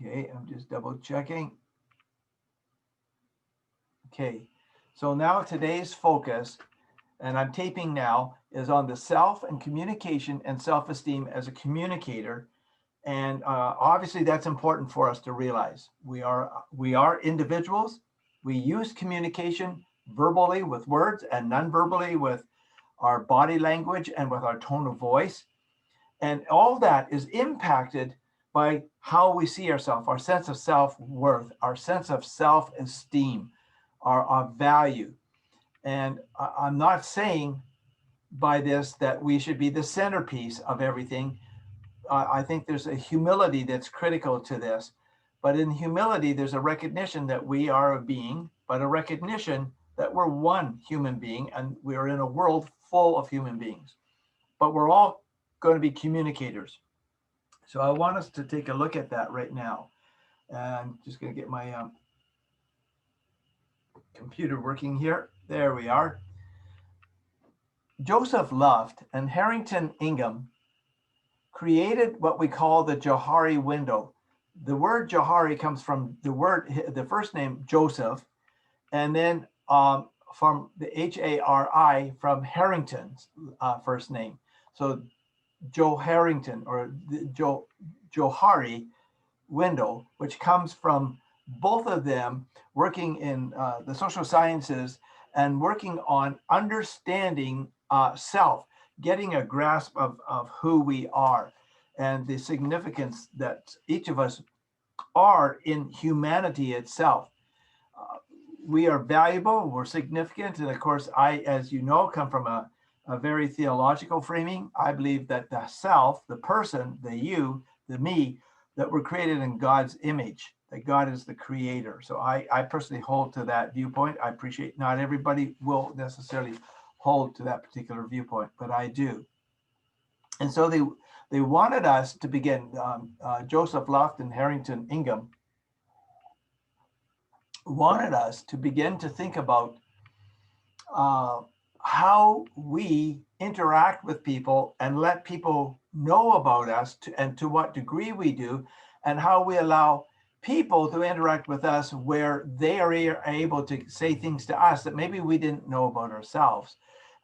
Okay, I'm just double checking. Okay, so now today's focus, and I'm taping now, is on the self and communication and self-esteem as a communicator. And obviously that's important for us to realize. We are individuals. We use communication verbally with words and non-verbally with our body language and with our tone of voice. And all that is impacted by how we see ourselves, our sense of self-worth, our sense of self-esteem, our value. And I'm not saying by this that we should be the centerpiece of everything. I think there's a humility that's critical to this. But in humility, there's a recognition that we are a being, but a recognition that we're one human being and we're in a world full of human beings. But we're all going to be communicators. So I want us to take a look at that right now. And I'm just going to get my computer working here. There we are. Joseph Luft and Harrington Ingham created what we call the Johari window. The word Johari comes from the first name Joseph, and then from the Hari from Harrington's first name. So Joe Harrington or the Johari window, which comes from both of them working in the social sciences and working on understanding self, getting a grasp of who we are and the significance that each of us are in humanity itself. We are valuable, we're significant. And of course, I, as you know, come from a very theological framing. I believe that the self, the person, the you, the me, that we're created in God's image, that God is the creator. So I personally hold to that viewpoint. I appreciate not everybody will necessarily hold to that particular viewpoint, but I do. And so they wanted us to begin, Joseph Luft and Harrington Ingham wanted us to begin to think about how we interact with people and let people know about us and to what degree we do, and how we allow people to interact with us where they are able to say things to us that maybe we didn't know about ourselves.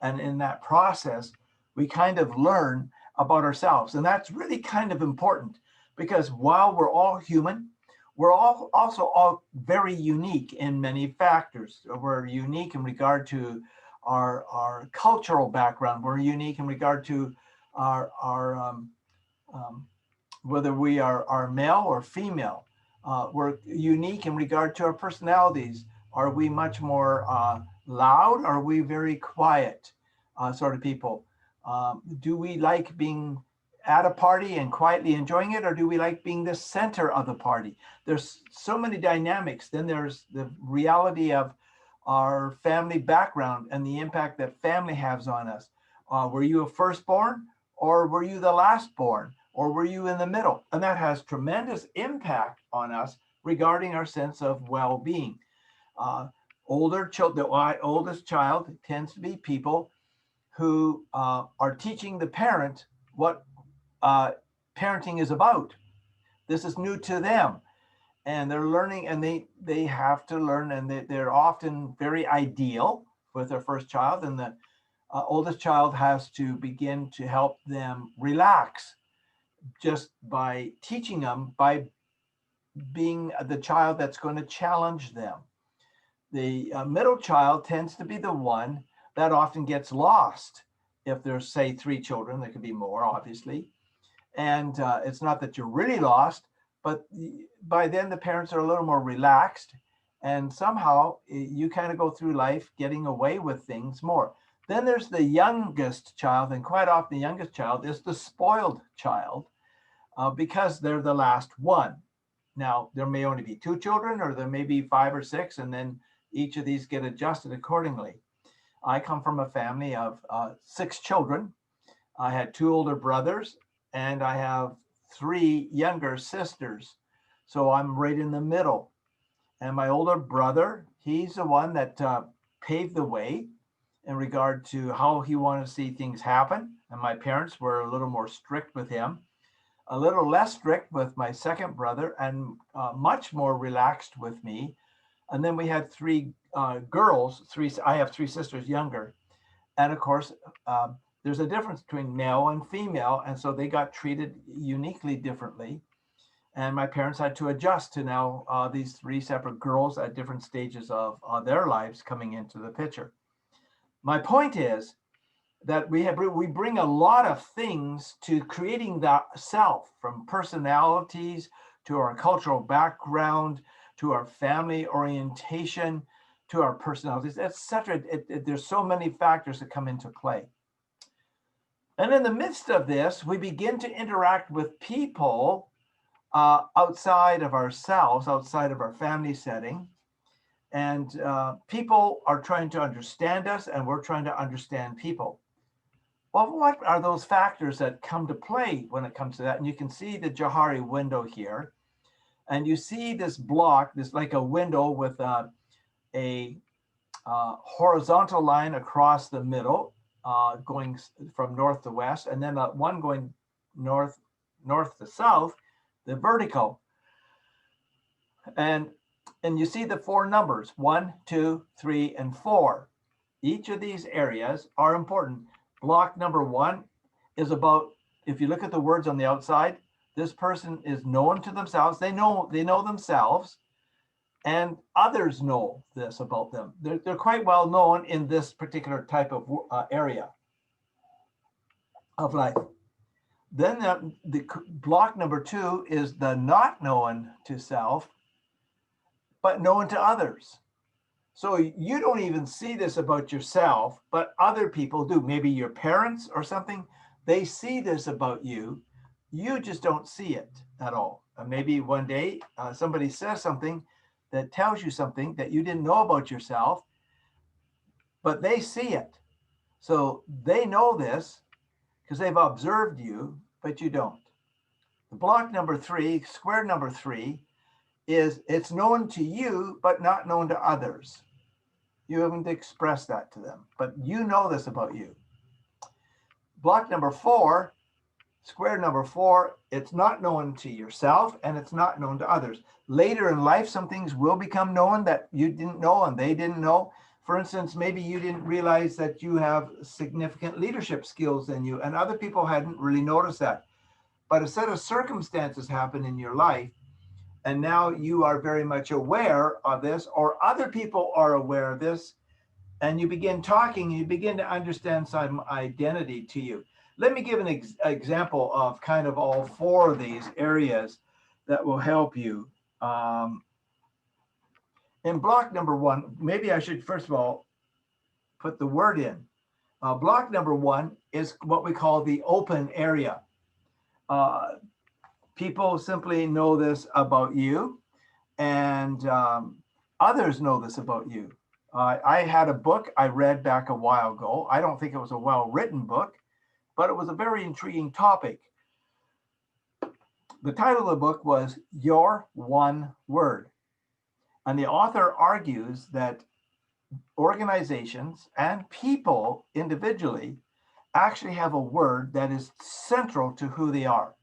And in that process, we kind of learn about ourselves. And that's really kind of important because while we're all human, we're all also all very unique in many factors. We're unique in regard to our cultural background. We're unique in regard to our whether we are male or female. We're unique in regard to our personalities. Are we much more loud? Are we very quiet sort of people? Do we like being at a party and quietly enjoying it, or do we like being the center of the party? There's so many dynamics. Then there's the reality of our family background and the impact that family has on us. Were you a firstborn, or were you the lastborn, or were you in the middle? And that has tremendous impact on us regarding our sense of well-being. Older children, the oldest child tends to be people who are teaching the parent what parenting is about. This is new to them, and they're learning, and they have to learn, and they're often very ideal with their first child, and the oldest child has to begin to help them relax just by teaching them, by being the child that's going to challenge them. The middle child tends to be the one that often gets lost. If there's, say, 3 children, there could be more, obviously. And it's not that you're really lost, but by then the parents are a little more relaxed, and somehow you kind of go through life getting away with things more. Then there's the youngest child, and quite often the youngest child is the spoiled child because they're the last one. Now, there may only be 2 children, or there may be 5 or 6, and then each of these get adjusted accordingly. I come from a family of 6 children. I had 2 older brothers, and I have 3 younger sisters. So I'm right in the middle. And my older brother, he's the one that paved the way in regard to how he wanted to see things happen. And my parents were a little more strict with him. a little less strict with my second brother, and much more relaxed with me. And then we had three girls. I have three sisters younger, and of course, there's a difference between male and female, and so they got treated uniquely differently. And my parents had to adjust to now these three separate girls at different stages of their lives coming into the picture. My point is that we bring a lot of things to creating that self, from personalities to our cultural background to our family orientation to our personalities, etc. There's so many factors that come into play. And in the midst of this, we begin to interact with people outside of ourselves, outside of our family setting. And people are trying to understand us, and we're trying to understand people. Well, what are those factors that come to play when it comes to that? And you can see the Johari window here. And you see this block, this like a window with a horizontal line across the middle, going from north to west, and then one going north to south, the vertical. And you see the four numbers, 1, 2, 3, and 4. Each of these areas are important. Block number 1 is about, if you look at the words on the outside, this person is known to themselves. They know themselves, and others know this about them. They're quite well known in this particular type of area of life. Then the block number 2 is the not known to self, but known to others. So you don't even see this about yourself, but other people do. Maybe your parents or something, they see this about you. You just don't see it at all. Maybe one day somebody says something that tells you something that you didn't know about yourself, but they see it. So they know this because they've observed you, but you don't. The block number 3, square number 3, is it's known to you, but not known to others. You haven't expressed that to them, but you know this about you. Block number 4, square number 4, it's not known to yourself and it's not known to others. Later in life, some things will become known that you didn't know and they didn't know. For instance, maybe you didn't realize that you have significant leadership skills in you, and other people hadn't really noticed that. But a set of circumstances happen in your life, and now you are very much aware of this, or other people are aware of this, and you begin talking, and you begin to understand some identity to you. Let me give an example of kind of all 4 of these areas that will help you. In block number 1, maybe I should first of all put the word in. Block number 1 is what we call the open area. People simply know this about you, and others know this about you. I had a book I read back a while ago. I don't think it was a well-written book, but it was a very intriguing topic. The title of the book was Your One Word. And the author argues that organizations and people individually actually have a word that is central to who they are.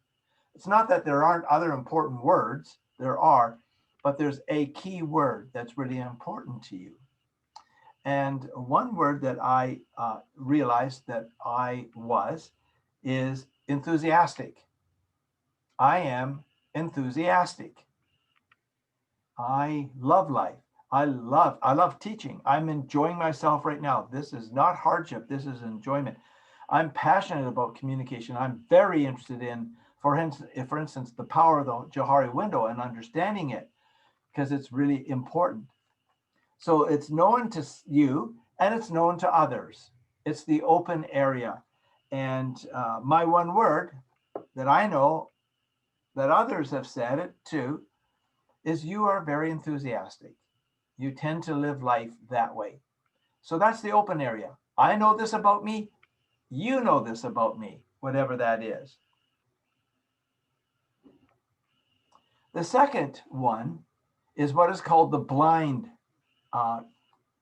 It's not that there aren't other important words, there are, but there's a key word that's really important to you. And one word that I realized that I was is enthusiastic. I am enthusiastic. I love life. I love teaching. I'm enjoying myself right now. This is not hardship. This is enjoyment. I'm passionate about communication. I'm very interested in, for instance, the power of the Johari window and understanding it, because it's really important. So it's known to you and it's known to others. It's the open area. And my one word that I know that others have said it too is you are very enthusiastic. You tend to live life that way. So that's the open area. I know this about me. You know this about me, whatever that is. The second one is what is called the blind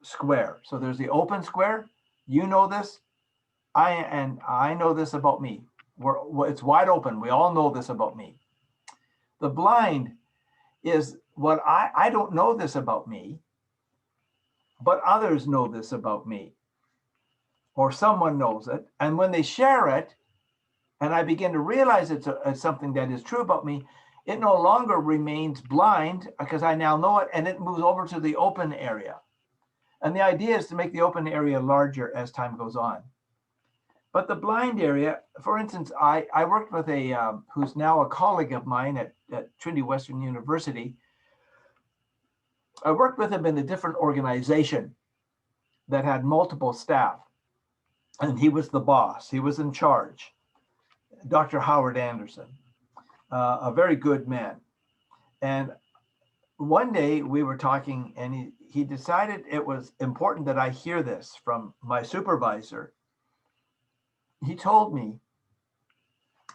square. So there's the open square. You know this. I know this about me. It's wide open. We all know this about me. The blind is what I don't know this about me, but others know this about me, or someone knows it. And when they share it, and I begin to realize it's something that is true about me, it no longer remains blind because I now know it, and it moves over to the open area. And the idea is to make the open area larger as time goes on. But the blind area, for instance, I worked with a who's now a colleague of mine at Trinity Western University. I worked with him in a different organization that had multiple staff, and he was the boss. He was in charge. Dr. Howard Anderson, a very good man. And one day we were talking, and he decided it was important that I hear this from my supervisor. He told me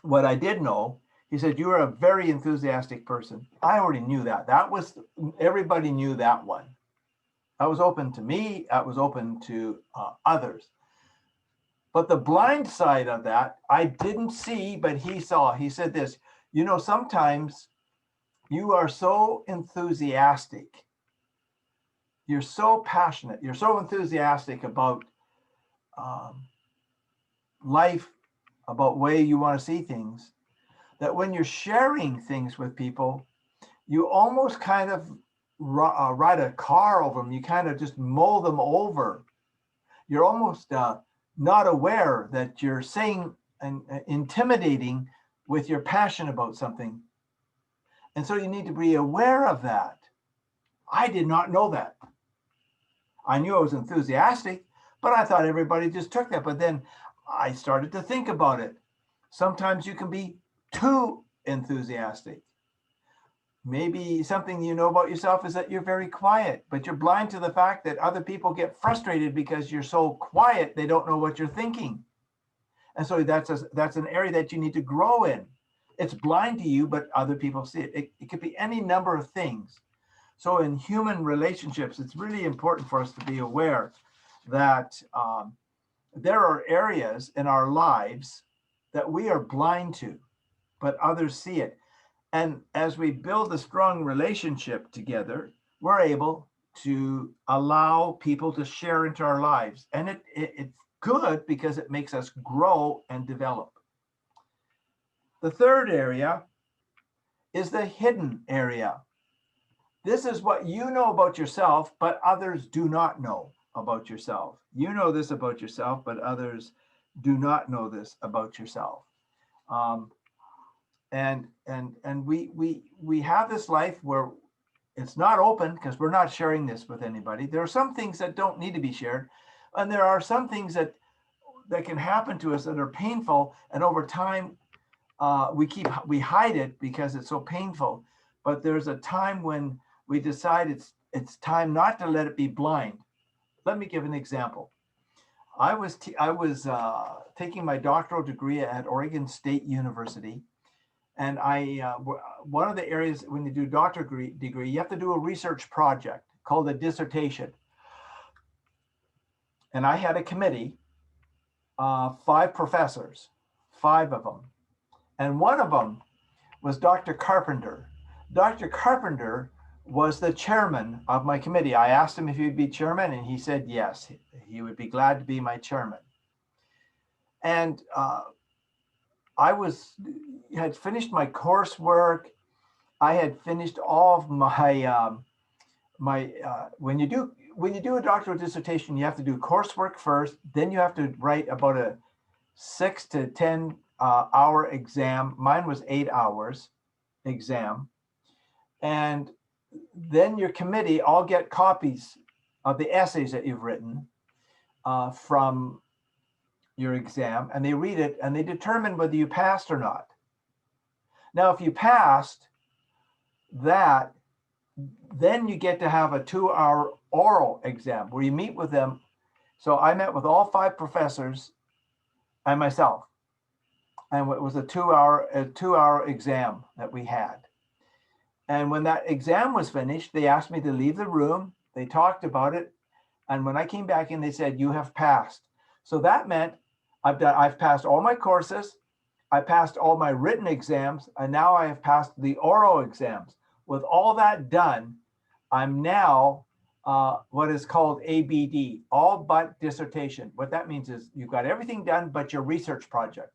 what I did know. He said, "You are a very enthusiastic person." I already knew that. Everybody knew that one. That was open to me. That was open to others. But the blind side of that, I didn't see, but he saw. He said this, sometimes you are so enthusiastic. You're so passionate. You're so enthusiastic about life, about way you want to see things, that when you're sharing things with people, you almost kind of ride a car over them. You kind of just mow them over. You're almost not aware that you're saying and intimidating with your passion about something. And so you need to be aware of that. I did not know that. I knew I was enthusiastic, but I thought everybody just took that. But then I started to think about it. Sometimes you can be too enthusiastic. Maybe something you know about yourself is that you're very quiet, but you're blind to the fact that other people get frustrated because you're so quiet, they don't know what you're thinking. And so that's an area that you need to grow in. It's blind to you, but other people see it. It could be any number of things. So in human relationships, it's really important for us to be aware that there are areas in our lives that we are blind to, but others see it. And as we build a strong relationship together, we're able to allow people to share into our lives. And it's good because it makes us grow and develop. The third area is the hidden area. This is what you know about yourself, but others do not know about yourself. You know this about yourself, but others do not know this about yourself. And we have this life where it's not open because we're not sharing this with anybody. There are some things that don't need to be shared, and there are some things that can happen to us that are painful, and over time we hide it because it's so painful. But there's a time when we decide it's time not to let it be blind. Let me give an example. I was taking my doctoral degree at Oregon State University. And one of the areas when you do doctorate degree, you have to do a research project called a dissertation. And I had a committee, 5 professors, 5 of them. And one of them was Dr. Carpenter. Dr. Carpenter was the chairman of my committee. I asked him if he'd be chairman, and he said yes, he would be glad to be my chairman. And I had finished my coursework. I had finished all of my when you do a doctoral dissertation, you have to do coursework first. Then you have to write about a 6 to 10 hour exam. Mine was 8 hours exam, and then your committee all get copies of the essays that you've written from your exam, and they read it and they determine whether you passed or not. Now, if you passed that, then you get to have a 2-hour oral exam where you meet with them. So I met with all 5 professors and myself, and it was a 2-hour exam that we had. And when that exam was finished, they asked me to leave the room. They talked about it, and when I came back in, they said, "You have passed." So that meant I've passed all my courses. I passed all my written exams, and now I have passed the oral exams. With all that done, I'm now what is called ABD, all but dissertation. What that means is you've got everything done but your research project.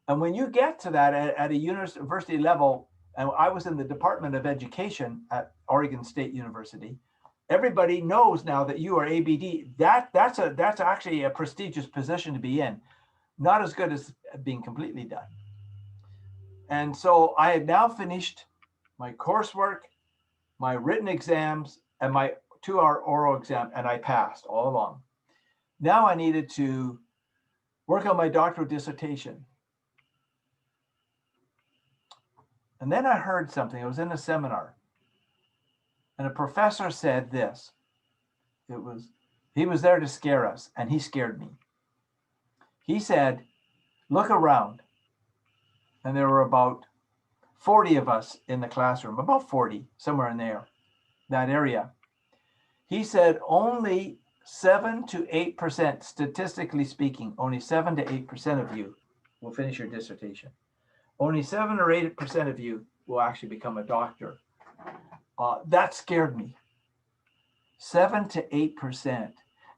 And when you get to that at a university level, and I was in the Department of Education at Oregon State University, everybody knows now that you are ABD. That's actually a prestigious position to be in. Not as good as being completely done. And so I had now finished my coursework, my written exams, and my 2-hour oral exam, and I passed all along. Now I needed to work on my doctoral dissertation. And then I heard something. I was in a seminar, and a professor said this. He was there to scare us, and he scared me. He said, look around. And there were about 40 of us in the classroom, about 40, somewhere in there, that area. He said only 7 to 8%, statistically speaking, only 7 to 8% of you will finish your dissertation. Only 7 or 8% of you will actually become a doctor. That scared me. 7 to 8%.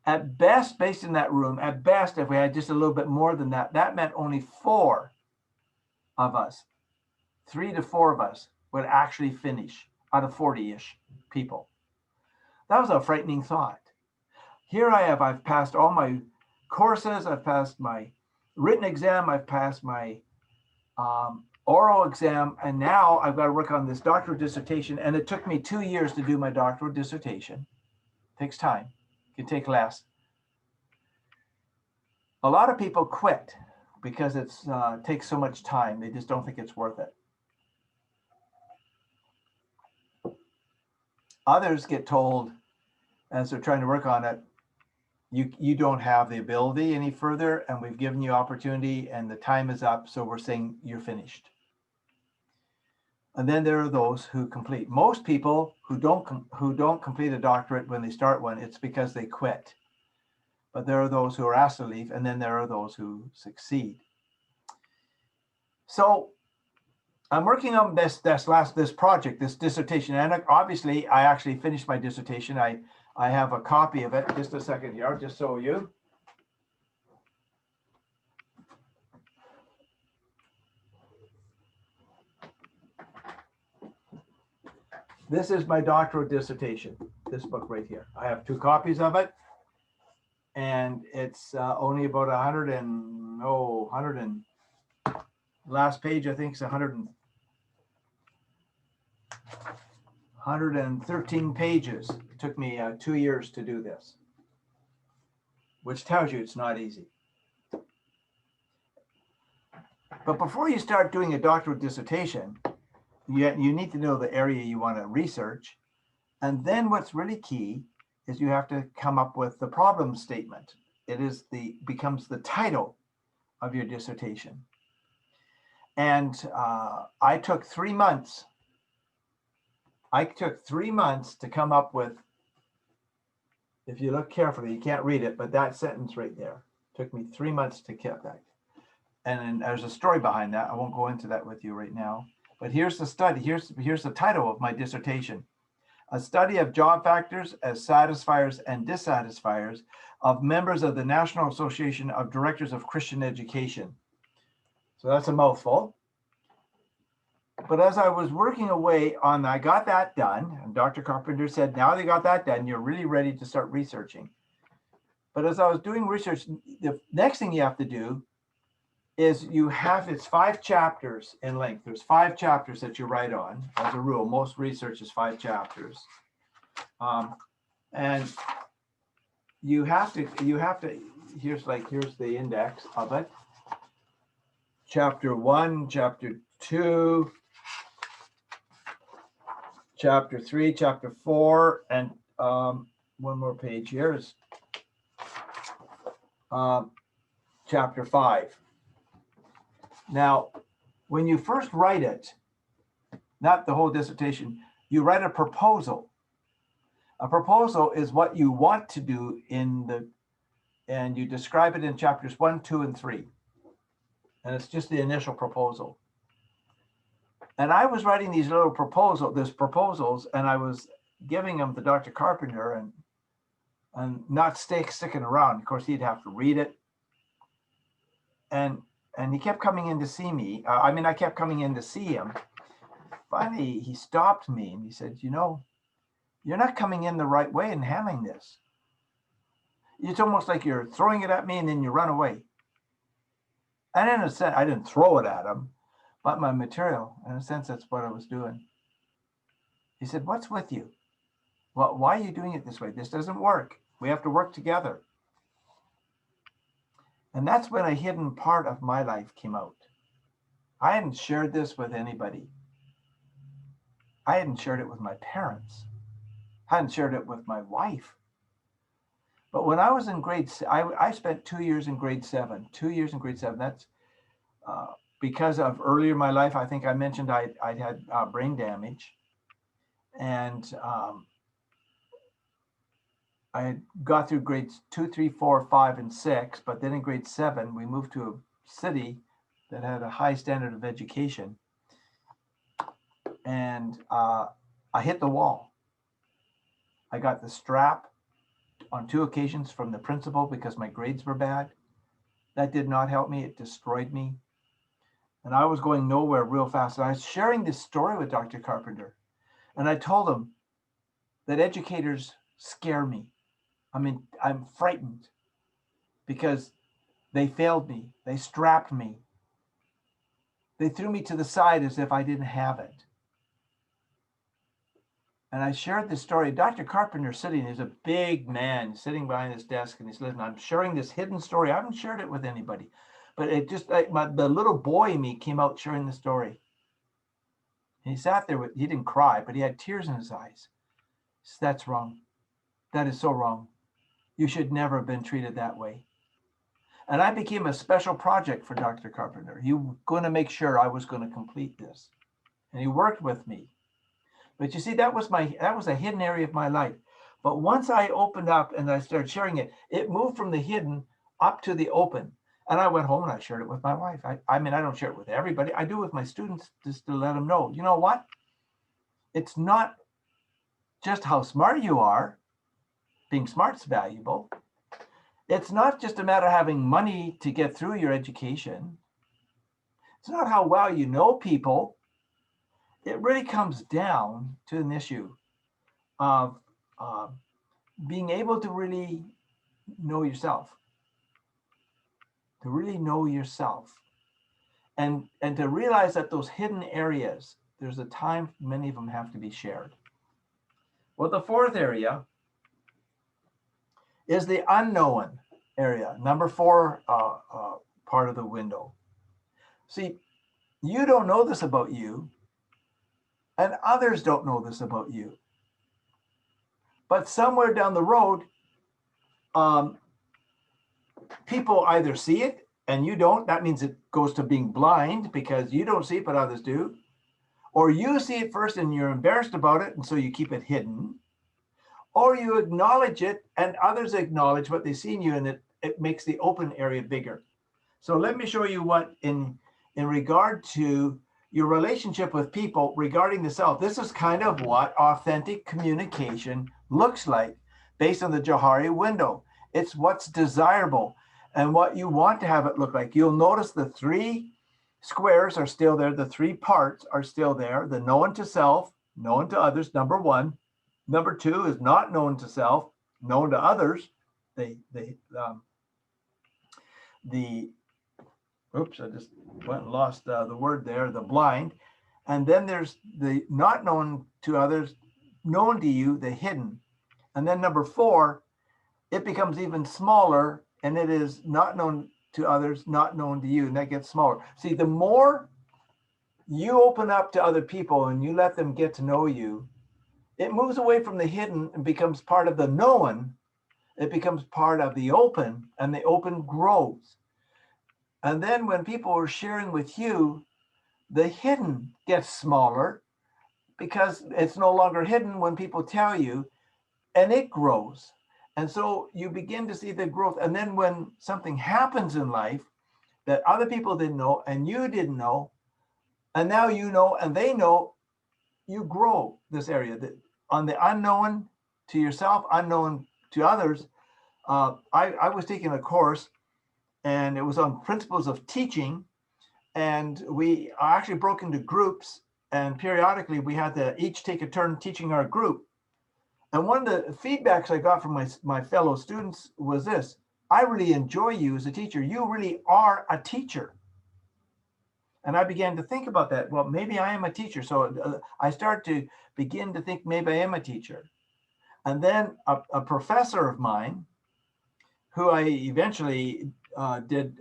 At best, based in that room, at best, if we had just a little bit more than that, that meant only 4 of us, 3 to 4 of us would actually finish out of 40-ish people. That was a frightening thought. Here I have, I've passed all my courses, I've passed my written exam, I've passed my oral exam, and now I've got to work on this doctoral dissertation. And it took me 2 years to do my doctoral dissertation. It takes time, it can take less. A lot of people quit because it takes so much time. They just don't think it's worth it. Others get told, as they're trying to work on it, you don't have the ability any further, and we've given you opportunity, and the time is up, so we're saying you're finished. And then there are those who complete. Most people who don't complete a doctorate when they start one, it's because they quit. But there are those who are asked to leave, and then there are those who succeed. So I'm working on this project, this dissertation, and obviously I actually finished my dissertation. I have a copy of it. Just a second here, I'll just show you. This is my doctoral dissertation, this book right here. I have 2 copies of it, and it's only about 100 last page I think is 113 pages. It took me 2 years to do this, which tells you it's not easy. But before you start doing a doctoral dissertation, you need to know the area you want to research. And then what's really key is you have to come up with the problem statement. It becomes the title of your dissertation. And I took 3 months. I took 3 months to come up with, if you look carefully, you can't read it, but that sentence right there took me 3 months to get that. And then there's a story behind that. I won't go into that with you right now. But here's the study. Here's the title of my dissertation. A study of job factors as satisfiers and dissatisfiers of members of the National Association of Directors of Christian Education. So that's a mouthful. But as I was working away on, I got that done, and Dr. Carpenter said, now they got that done, you're really ready to start researching. But as I was doing research, the next thing you have to do is it's 5 chapters in length. There's 5 chapters that you write on as a rule. Most research is 5 chapters. And you have to, here's the index of it. Chapter 1, chapter 2, chapter 3, chapter 4, and one more page here is chapter 5. Now, when you first write it, not the whole dissertation, you write a proposal. A proposal is what you want to do and you describe it in chapters 1, 2, and 3. and it's just the initial proposal. And I was writing these little proposals, and I was giving them to Dr. Carpenter, and not sticking around. Of course, he'd have to read it. And he kept coming in to see me. I kept coming in to see him. Finally, he stopped me and he said, you know, you're not coming in the right way and handling this. It's almost like you're throwing it at me and then you run away. And in a sense, I didn't throw it at him, but my material, in a sense, that's what I was doing. He said, what's with you? Well, why are you doing it this way? This doesn't work. We have to work together. And that's when a hidden part of my life came out. I hadn't shared this with anybody. I hadn't shared it with my parents. I hadn't shared it with my wife. But when I was in I spent 2 years in grade 7. 2 years in grade 7. That's because of earlier in my life, I think I mentioned I had brain damage. And I had got through grades 2, 3, 4, 5, and 6. But then in grade 7, we moved to a city that had a high standard of education. And I hit the wall. I got the strap on 2 occasions from the principal because my grades were bad. That did not help me. It destroyed me. And I was going nowhere real fast. And I was sharing this story with Dr. Carpenter. And I told him that educators scare me. I mean, I'm frightened because they failed me. They strapped me. They threw me to the side as if I didn't have it. And I shared this story. Dr. Carpenter sitting, he's a big man sitting behind his desk, and he's listening. I'm sharing this hidden story. I haven't shared it with anybody, but it just like the little boy in me came out sharing the story. And he sat there he didn't cry, but he had tears in his eyes. He said, that's wrong. That is so wrong. You should never have been treated that way. And I became a special project for Dr. Carpenter. He was going to make sure I was going to complete this. And he worked with me. But you see, that was a hidden area of my life. But once I opened up and I started sharing it, it moved from the hidden up to the open. And I went home and I shared it with my wife. I mean, I don't share it with everybody. I do with my students just to let them know, you know what? It's not just how smart you are. Being smart's valuable. It's not just a matter of having money to get through your education. It's not how well you know people. It really comes down to an issue of being able to really know yourself, to really know yourself, and to realize that those hidden areas, there's a time many of them have to be shared. Well, the fourth area is the unknown area, number 4 part of the window. See, you don't know this about you, and others don't know this about you. But somewhere down the road, people either see it and you don't. That means it goes to being blind because you don't see it, but others do. Or you see it first and you're embarrassed about it, and so you keep it hidden. Or you acknowledge it and others acknowledge what they see in you, and it makes the open area bigger. So let me show you what in regard to your relationship with people regarding the self. This is kind of what authentic communication looks like based on the Johari window. It's what's desirable and what you want to have it look like. You'll notice the 3 squares are still there. The 3 parts are still there. The known to self, known to others, number 1. Number 2 is not known to self, known to others. Oops, I just went and lost the word there, the blind. And then there's the not known to others, known to you, the hidden. And then number 4, it becomes even smaller, and it is not known to others, not known to you, and that gets smaller. See, the more you open up to other people and you let them get to know you, it moves away from the hidden and becomes part of the known. It becomes part of the open, and the open grows. And then when people are sharing with you, the hidden gets smaller because it's no longer hidden when people tell you, and it grows. And so you begin to see the growth. And then when something happens in life, that other people didn't know and you didn't know. And now you know and they know. You grow this area that on the unknown to yourself, unknown to others. I was taking a course and it was on principles of teaching. And we actually broke into groups, and periodically we had to each take a turn teaching our group. And one of the feedbacks I got from my fellow students was this: I really enjoy you as a teacher. You really are a teacher. And I began to think about that. Well, maybe I am a teacher. So I started to begin to think maybe I am a teacher. And then a professor of mine, who I eventually did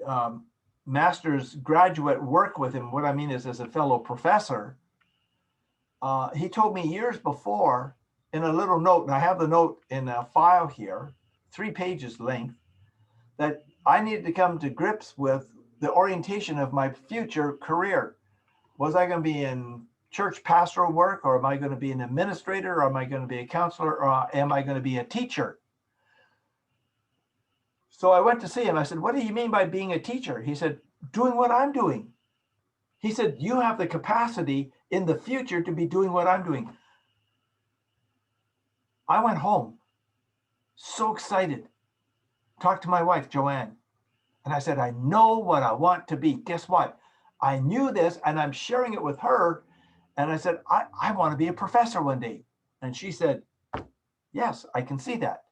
master's graduate work with him, what I mean is as a fellow professor, he told me years before in a little note, and I have the note in a file here, 3 pages length, that I needed to come to grips with the orientation of my future career. Was I going to be in church pastoral work, or am I going to be an administrator, or am I going to be a counselor, or am I going to be a teacher? So I went to see him. I said, what do you mean by being a teacher? He said, doing what I'm doing. He said, you have the capacity in the future to be doing what I'm doing. I went home so excited, talked to my wife, Joanne, and I said, I know what I want to be. Guess what? I knew this and I'm sharing it with her. And I said, I want to be a professor one day. And she said, yes, I can see that.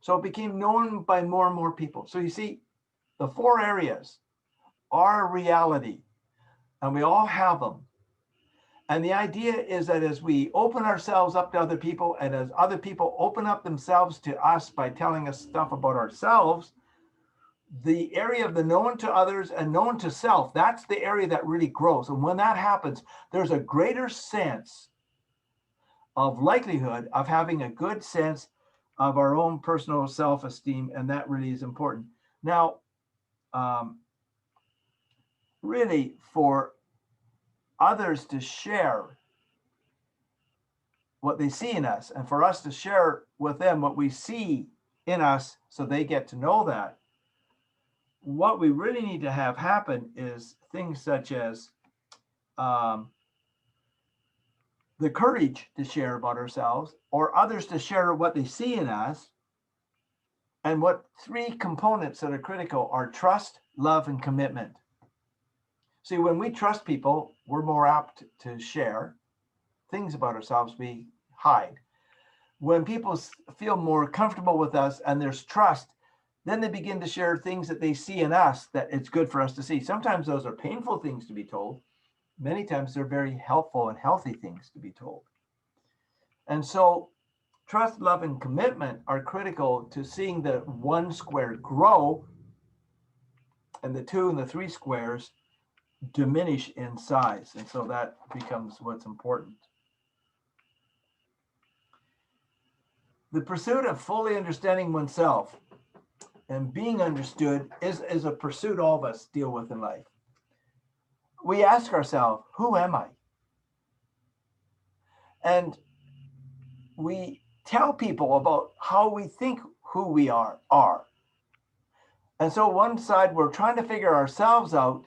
So it became known by more and more people. So you see, the 4 areas are reality, and we all have them. And the idea is that as we open ourselves up to other people, and as other people open up themselves to us by telling us stuff about ourselves, the area of the known to others and known to self, that's the area that really grows. And when that happens, there's a greater sense of likelihood of having a good sense of our own personal self-esteem, and that really is important. Now, really, for others to share what they see in us, and for us to share with them what we see in us so they get to know that, what we really need to have happen is things such as the courage to share about ourselves, or others to share what they see in us. And what 3 components that are critical are trust, love, and commitment. See, when we trust people, we're more apt to share things about ourselves we hide. When people feel more comfortable with us and there's trust, then they begin to share things that they see in us that it's good for us to see. Sometimes those are painful things to be told. Many times they're very helpful and healthy things to be told. And so trust, love, and commitment are critical to seeing the 1 square grow and the 2 and the 3 squares diminish in size. And so that becomes what's important. The pursuit of fully understanding oneself and being understood is a pursuit all of us deal with in life. We ask ourselves, who am I? And we tell people about how we think who we are. And so one side, we're trying to figure ourselves out.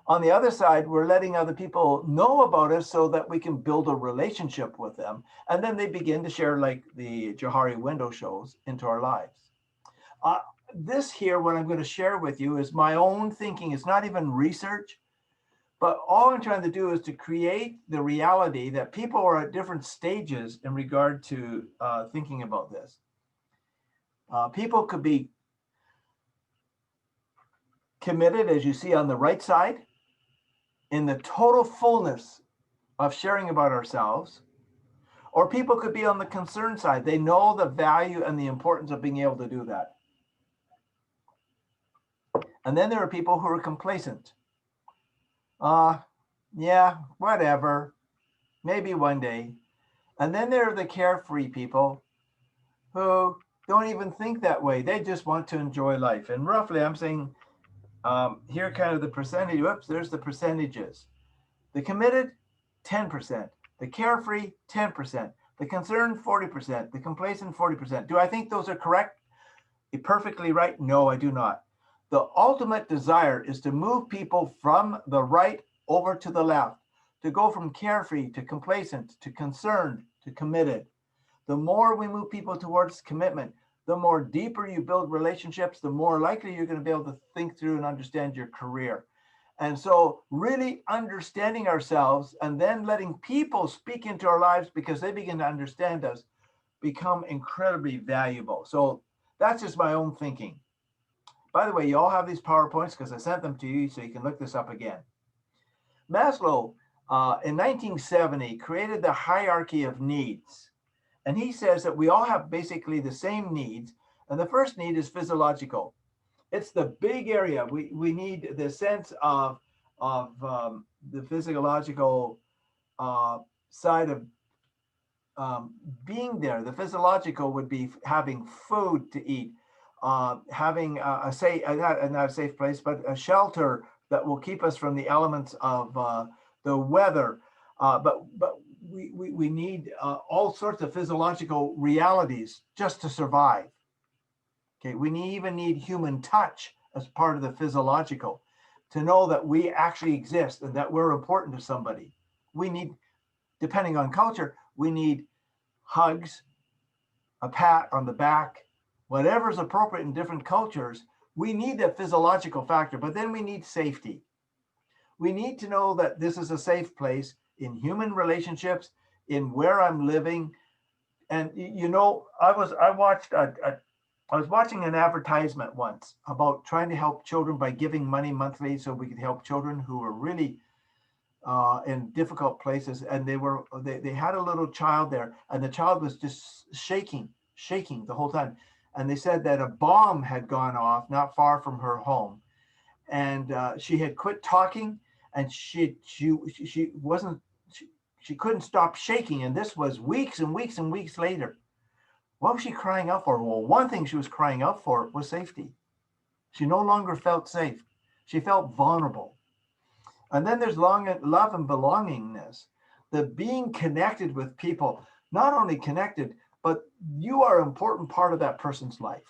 On the other side, we're letting other people know about us so that we can build a relationship with them. And then they begin to share, like the Johari window shows, into our lives. This here, what I'm going to share with you is my own thinking. It's not even research, but all I'm trying to do is to create the reality that people are at different stages in regard to thinking about this. People could be committed, as you see on the right side, in the total fullness of sharing about ourselves, or people could be on the concern side. They know the value and the importance of being able to do that. And then there are people who are complacent. Yeah, whatever, maybe one day. And then there are the carefree people who don't even think that way. They just want to enjoy life. And roughly, I'm saying here kind of the percentage. Whoops, there's the percentages. The committed, 10%. The carefree, 10%. The concerned, 40%. The complacent, 40%. Do I think those are correct? Perfectly right? No, I do not. The ultimate desire is to move people from the right over to the left, to go from carefree to complacent, to concerned, to committed. The more we move people towards commitment, the more deeper you build relationships, the more likely you're going to be able to think through and understand your career. And so, really understanding ourselves and then letting people speak into our lives because they begin to understand us become incredibly valuable. So, that's just my own thinking. By the way, you all have these PowerPoints because I sent them to you so you can look this up again. Maslow, in 1970, created the hierarchy of needs. And he says that we all have basically the same needs. And the first need is physiological. It's the big area. We need the sense of the physiological side of being there. The physiological would be having food to eat, having a safe, not a safe place, but a shelter that will keep us from the elements of the weather. But we need all sorts of physiological realities just to survive. Okay, we even need human touch as part of the physiological to know that we actually exist and that we're important to somebody. We need, depending on culture, we need hugs, a pat on the back, whatever is appropriate in different cultures. We need that physiological factor, but then we need safety. We need to know that this is a safe place in human relationships, in where I'm living. And you know, I was watching an advertisement once about trying to help children by giving money monthly so we could help children who were really in difficult places. And they had a little child there, and the child was just shaking the whole time. And they said that a bomb had gone off not far from her home, and she had quit talking, and she wasn't she couldn't stop shaking. And this was weeks and weeks and weeks later. What was she crying out for? Well, one thing she was crying out for was safety. She no longer felt safe. She felt vulnerable. And then there's love and belongingness, the being connected with people, not only connected, but you are an important part of that person's life.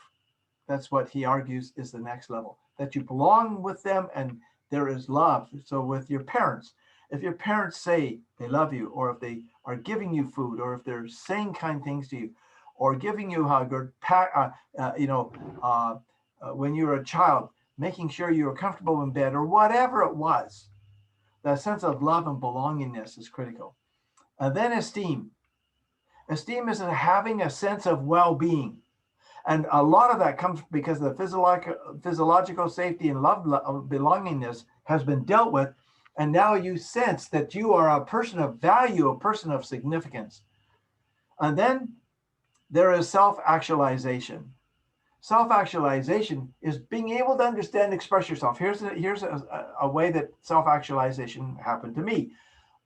That's what he argues is the next level, that you belong with them and there is love. So with your parents, if your parents say they love you, or if they are giving you food, or if they're saying kind things to you, or giving you a hug, or when you were a child, making sure you were comfortable in bed, or whatever it was, that sense of love and belongingness is critical. And then esteem. Esteem is having a sense of well-being. And a lot of that comes because the physiological safety and love belongingness has been dealt with. And now you sense that you are a person of value, a person of significance. And then there is self-actualization. Self-actualization is being able to understand and express yourself. Here's a way that self-actualization happened to me.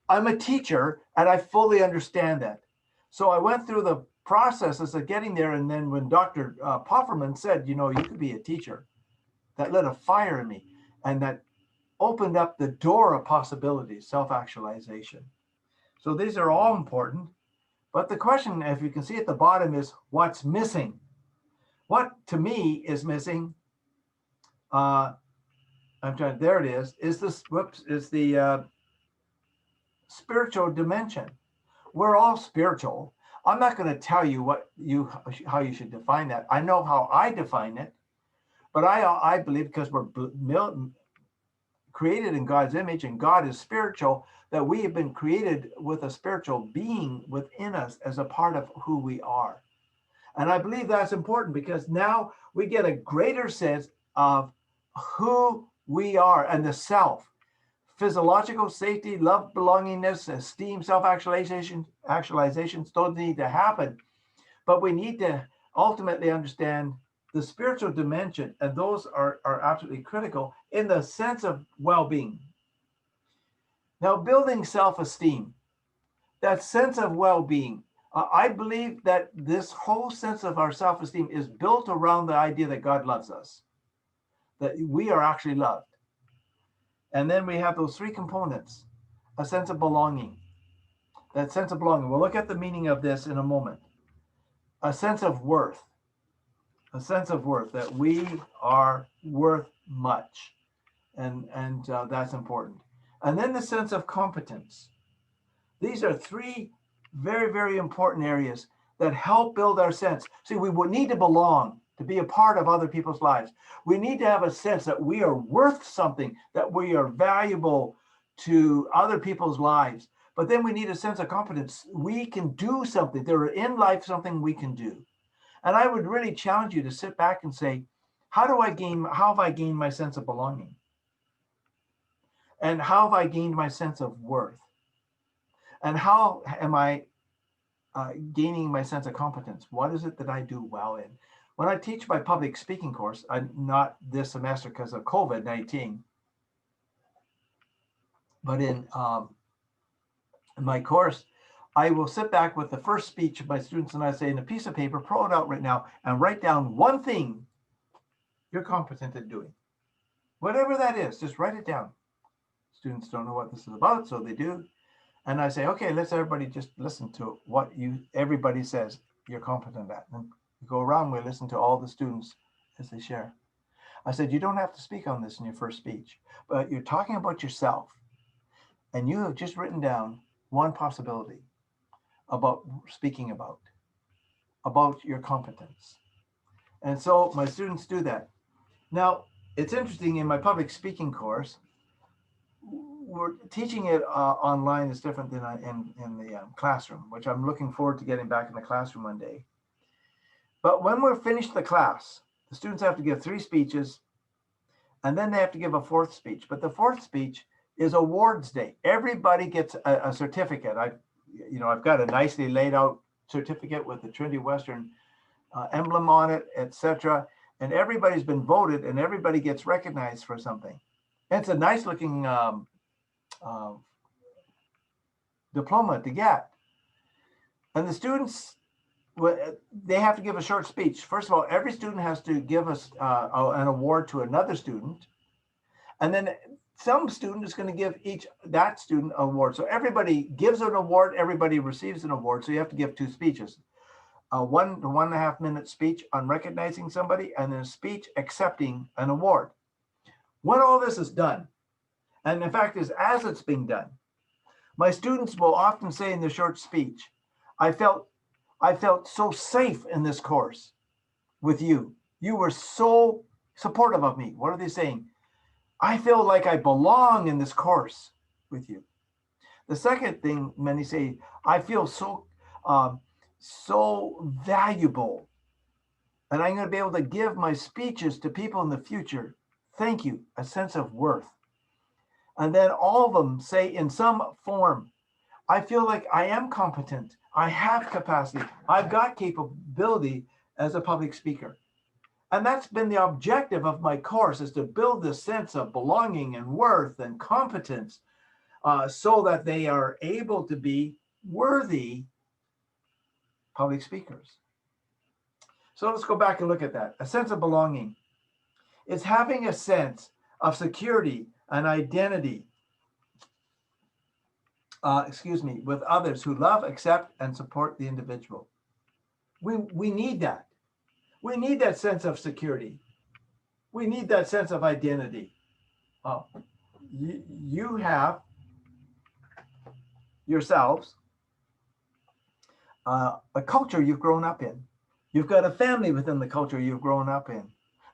I'm a teacher and I fully understand that. So I went through the processes of getting there. And then when Dr. Pofferman said, you know, you could be a teacher, that lit a fire in me. And that opened up the door of possibilities, self-actualization. So these are all important. But the question, if you can see at the bottom, is what's missing? What to me is missing, there it is the spiritual dimension. We're all spiritual. I'm not going to tell you how you should define that. I know how I define it, but I believe because we're created in God's image and God is spiritual, that we have been created with a spiritual being within us as a part of who we are. And I believe that's important because now we get a greater sense of who we are and the self. Physiological safety, love, belongingness, esteem, self-actualizations don't need to happen. But we need to ultimately understand the spiritual dimension, and those are absolutely critical in the sense of well-being. Now, building self-esteem, that sense of well-being, I believe that this whole sense of our self-esteem is built around the idea that God loves us, that we are actually loved. And then we have those three components, a sense of belonging. That sense of belonging, we'll look at the meaning of this in a moment. A sense of worth, that we are worth much. And that's important. And then the sense of competence. These are three very, very important areas that help build our sense. See, we would need to belong, to be a part of other people's lives. We need to have a sense that we are worth something, that we are valuable to other people's lives. But then we need a sense of competence. We can do something. There are in life something we can do. And I would really challenge you to sit back and say, how have I gained my sense of belonging? And how have I gained my sense of worth? And how am I gaining my sense of competence? What is it that I do well in? When I teach my public speaking course, not this semester because of COVID-19, but in my course, I will sit back with the first speech of my students and I say, in a piece of paper, pull it out right now and write down one thing you're competent at doing. Whatever that is, just write it down. Students don't know what this is about, so they do. And I say, okay, let's everybody just listen to what everybody says you're competent at. And we go around, we listen to all the students as they share. I said, you don't have to speak on this in your first speech, but you're talking about yourself. And you have just written down one possibility about speaking about your competence. And so my students do that. Now, it's interesting, in my public speaking course, we're teaching it online is different than in the classroom, which I'm looking forward to getting back in the classroom one day. But when we're finished the class, the students have to give 3 speeches, and then they have to give a 4th speech. But the 4th speech is awards day. Everybody gets a certificate. I've got a nicely laid out certificate with the Trinity Western emblem on it, etc. And everybody's been voted, and everybody gets recognized for something. And it's a nice looking diploma to get. And the students, they have to give a short speech. First of all, every student has to give us an award to another student. And then some student is going to give that student an award. So everybody gives an award, everybody receives an award. So you have to give 2 speeches. A 1 to 1.5 minute speech on recognizing somebody, and then a speech accepting an award. When all this is done, and in fact is as it's being done, my students will often say in their short speech, I felt so safe in this course with you. You were so supportive of me. What are they saying? I feel like I belong in this course with you. The second thing many say, I feel so valuable, and I'm going to be able to give my speeches to people in the future. Thank you, a sense of worth. And then all of them say in some form, I feel like I am competent. I have capacity. I've got capability as a public speaker. And that's been the objective of my course, is to build this sense of belonging and worth and competence so that they are able to be worthy public speakers. So let's go back and look at that. A sense of belonging is having a sense of security and identity, with others who love, accept, and support the individual. We need that. We need that sense of security. We need that sense of identity. You have yourselves a culture you've grown up in. You've got a family within the culture you've grown up in.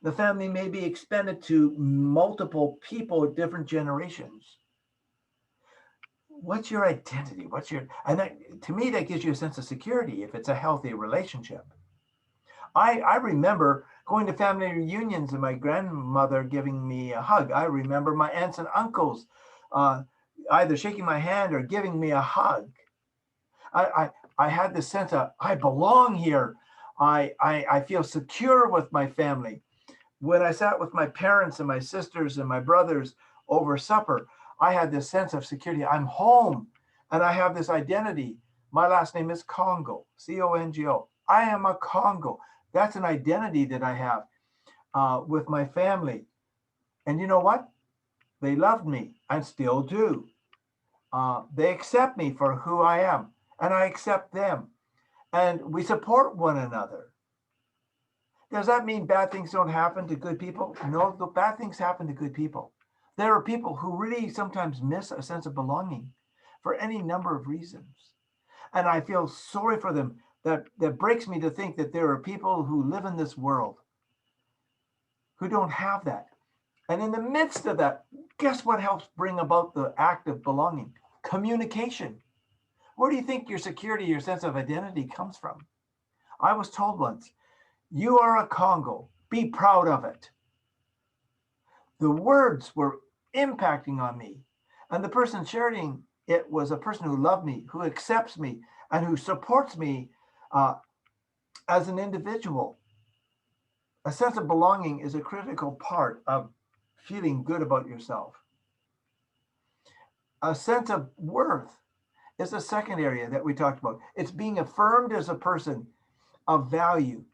The family may be expanded to multiple people at different generations. What's your identity? To me, that gives you a sense of security if it's a healthy relationship. I remember going to family reunions and my grandmother giving me a hug. I remember my aunts and uncles either shaking my hand or giving me a hug. I had this sense of, I belong here. I feel secure with my family. When I sat with my parents and my sisters and my brothers over supper, I had this sense of security. I'm home, and I have this identity. My last name is Congo, C-O-N-G-O. I am a Congo. That's an identity that I have with my family. And you know what? They loved me and still do. They accept me for who I am, and I accept them. And we support one another. Does that mean bad things don't happen to good people? No, the bad things happen to good people. There are people who really sometimes miss a sense of belonging for any number of reasons. And I feel sorry for them. That breaks me to think that there are people who live in this world who don't have that. And in the midst of that, guess what helps bring about the act of belonging? Communication. Where do you think your security, your sense of identity comes from? I was told once, you are a Congo, be proud of it. The words were impacting on me. And the person sharing it was a person who loved me, who accepts me, and who supports me as an individual. A sense of belonging is a critical part of feeling good about yourself. A sense of worth is the second area that we talked about. It's being affirmed as a person of value,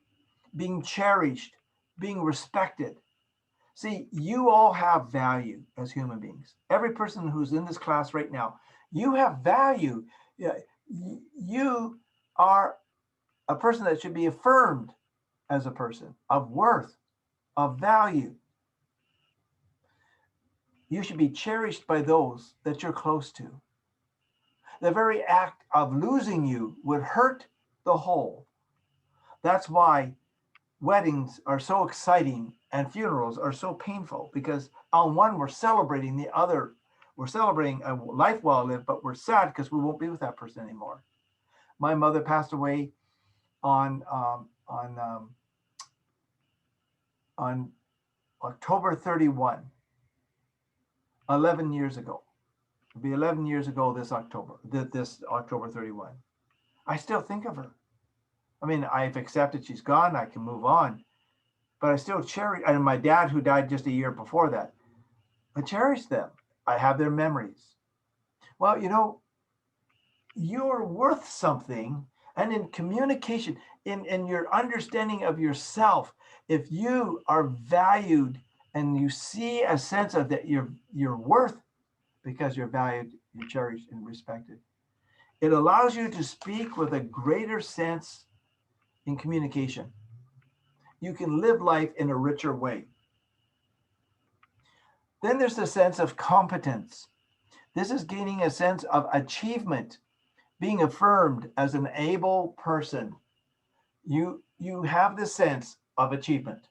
being cherished, being respected. See, you all have value as human beings. Every person who's in this class right now, you have value. You are a person that should be affirmed as a person of worth, of value. You should be cherished by those that you're close to. The very act of losing you would hurt the whole. That's why weddings are so exciting and funerals are so painful, because on one we're celebrating, the other we're celebrating a life well lived, but we're sad because we won't be with that person anymore. My mother passed away on October 31, 11 years ago. It'll be 11 years ago this October 31. I still think of her. I mean, I've accepted she's gone. I can move on, but I still cherish. And my dad, who died just a year before that, I cherish them. I have their memories. Well, you're worth something. And in communication, in your understanding of yourself, if you are valued and you see a sense of that you're worth because you're valued, you're cherished and respected, it allows you to speak with a greater sense in communication. You can live life in a richer way. Then there's the sense of competence. This is gaining a sense of achievement, being affirmed as an able person. You have the sense of achievement.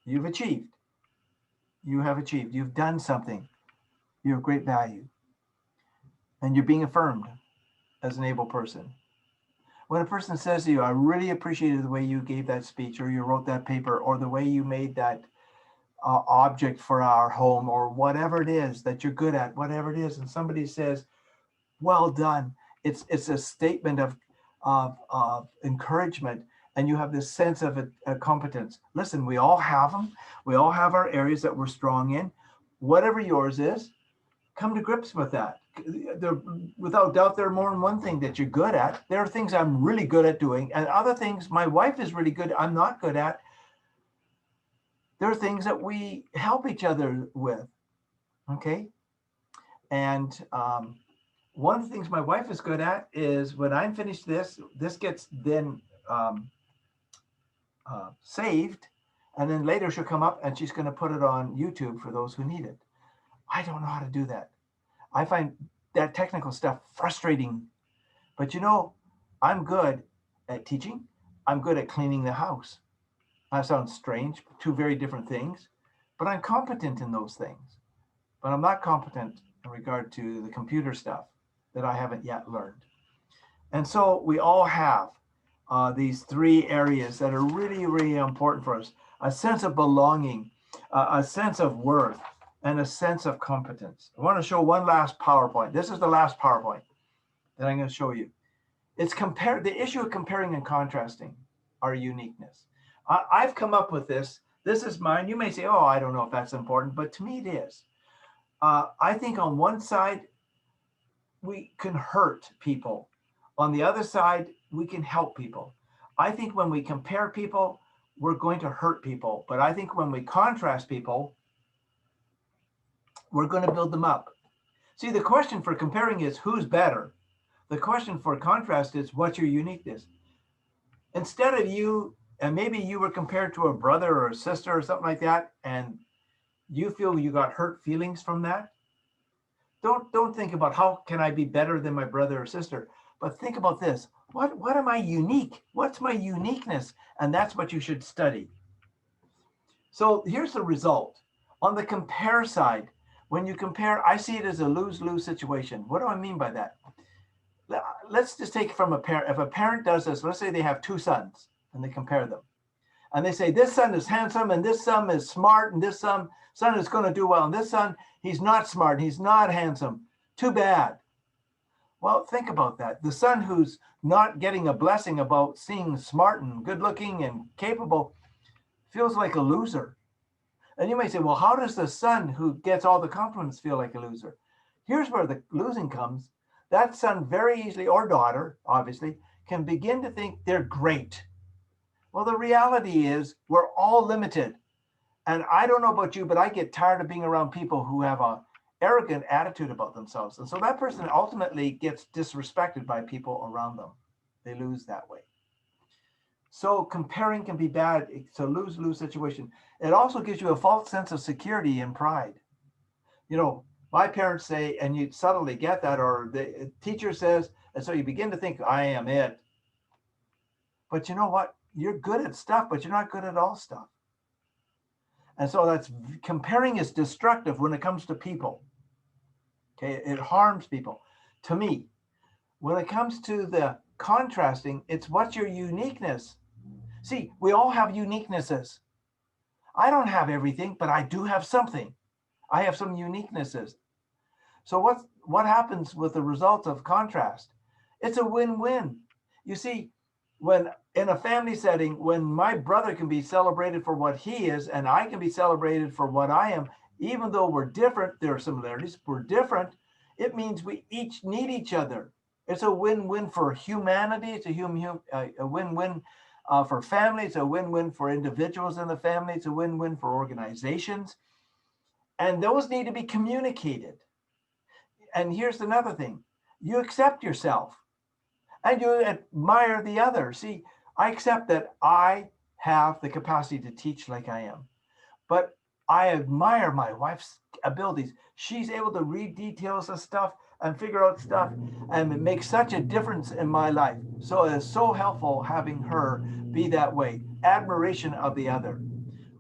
You've achieved. You have achieved. You've done something. You're of great value. And you're being affirmed as an able person. When a person says to you, I really appreciated the way you gave that speech, or you wrote that paper, or the way you made that object for our home, or whatever it is that you're good at, whatever it is, and somebody says, well done. It's a statement of encouragement, and you have this sense of a competence. Listen, we all have them. We all have our areas that we're strong in. Whatever yours is, come to grips with that. Without doubt, there are more than one thing that you're good at. There are things I'm really good at doing, and other things my wife is really good, I'm not good at. There are things that we help each other with, okay? And one of the things my wife is good at is when I'm finished this gets then saved, and then later she'll come up and she's going to put it on YouTube for those who need it. I don't know how to do that. I find that technical stuff frustrating, but I'm good at teaching. I'm good at cleaning the house. That sounds strange, two very different things, but I'm competent in those things. But I'm not competent in regard to the computer stuff that I haven't yet learned. And so we all have these three areas that are really, really important for us: a sense of belonging, a sense of worth, and a sense of competence. I want to show one last PowerPoint. This is the last PowerPoint that I'm going to show you. It's the issue of comparing and contrasting our uniqueness. I've come up with this. This is mine. You may say, oh, I don't know if that's important, but to me it is. I think on one side, we can hurt people. On the other side, we can help people. I think when we compare people, we're going to hurt people. But I think when we contrast people, we're going to build them up. See, the question for comparing is who's better. The question for contrast is what's your uniqueness. Instead of you and maybe you were compared to a brother or a sister or something like that, and you feel you got hurt feelings from that. Don't think about how can I be better than my brother or sister, but think about this. What am I unique? What's my uniqueness? And that's what you should study. So here's the result. On the compare side, when you compare, I see it as a lose-lose situation. What do I mean by that? Let's just take it from a parent. If a parent does this, let's say they have two sons and they compare them. And they say, this son is handsome and this son is smart and this son is going to do well. And this son, he's not smart, he's not handsome. Too bad. Well, think about that. The son who's not getting a blessing about seeing smart and good looking and capable feels like a loser. And you may say, well, how does the son who gets all the compliments feel like a loser? Here's where the losing comes. That son very easily, or daughter, obviously, can begin to think they're great. Well, the reality is we're all limited. And I don't know about you, but I get tired of being around people who have a arrogant attitude about themselves. And so that person ultimately gets disrespected by people around them. They lose that way. So comparing can be bad. It's a lose-lose situation. It also gives you a false sense of security and pride. You know, my parents say, and you subtly get that, or the teacher says, and so you begin to think, I am it. But you know what? You're good at stuff, but you're not good at all stuff. And so that's comparing is destructive when it comes to people. Okay, it harms people. To me, when it comes to the contrasting, it's what's your uniqueness. See, we all have uniquenesses. I don't have everything, but I do have something. I have some uniquenesses. So what happens with the result of contrast? It's a win-win. You see, when in a family setting, when my brother can be celebrated for what he is, and I can be celebrated for what I am, even though we're different, there are similarities, we're different, it means we each need each other. It's a win-win for humanity. It's a win-win for family. It's a win-win for individuals in the family. It's a win-win for organizations. And those need to be communicated. And here's another thing. You accept yourself and you admire the other. See, I accept that I have the capacity to teach like I am, but I admire my wife's abilities. She's able to read details of stuff and figure out stuff, and it makes such a difference in my life. So it is so helpful having her be that way. Admiration of the other.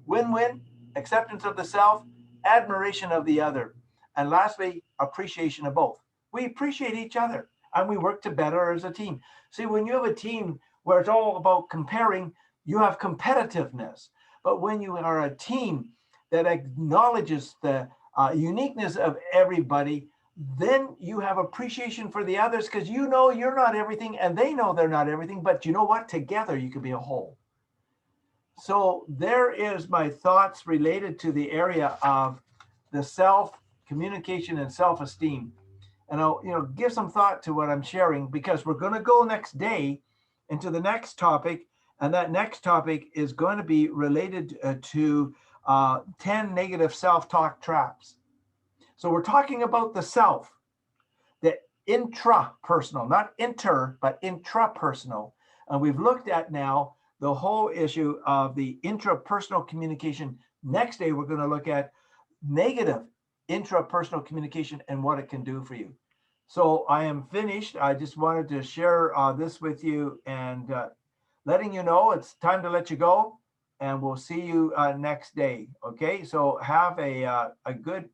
Win-win, acceptance of the self, admiration of the other. And lastly, appreciation of both. We appreciate each other and we work together as a team. See, when you have a team where it's all about comparing, you have competitiveness. But when you are a team that acknowledges the uniqueness of everybody, then you have appreciation for the others because you know you're not everything and they know they're not everything, but you know what? Together you can be a whole. So there is my thoughts related to the area of the self, communication, and self-esteem. And I'll give some thought to what I'm sharing because we're going to go next day into the next topic. And that next topic is going to be related to 10 negative self-talk traps. So we're talking about the self, the intrapersonal, not inter, but intrapersonal. And we've looked at now the whole issue of the intrapersonal communication. Next day, we're going to look at negative intrapersonal communication and what it can do for you. So I am finished. I just wanted to share this with you and letting you know it's time to let you go. And we'll see you next day. Okay, so have a good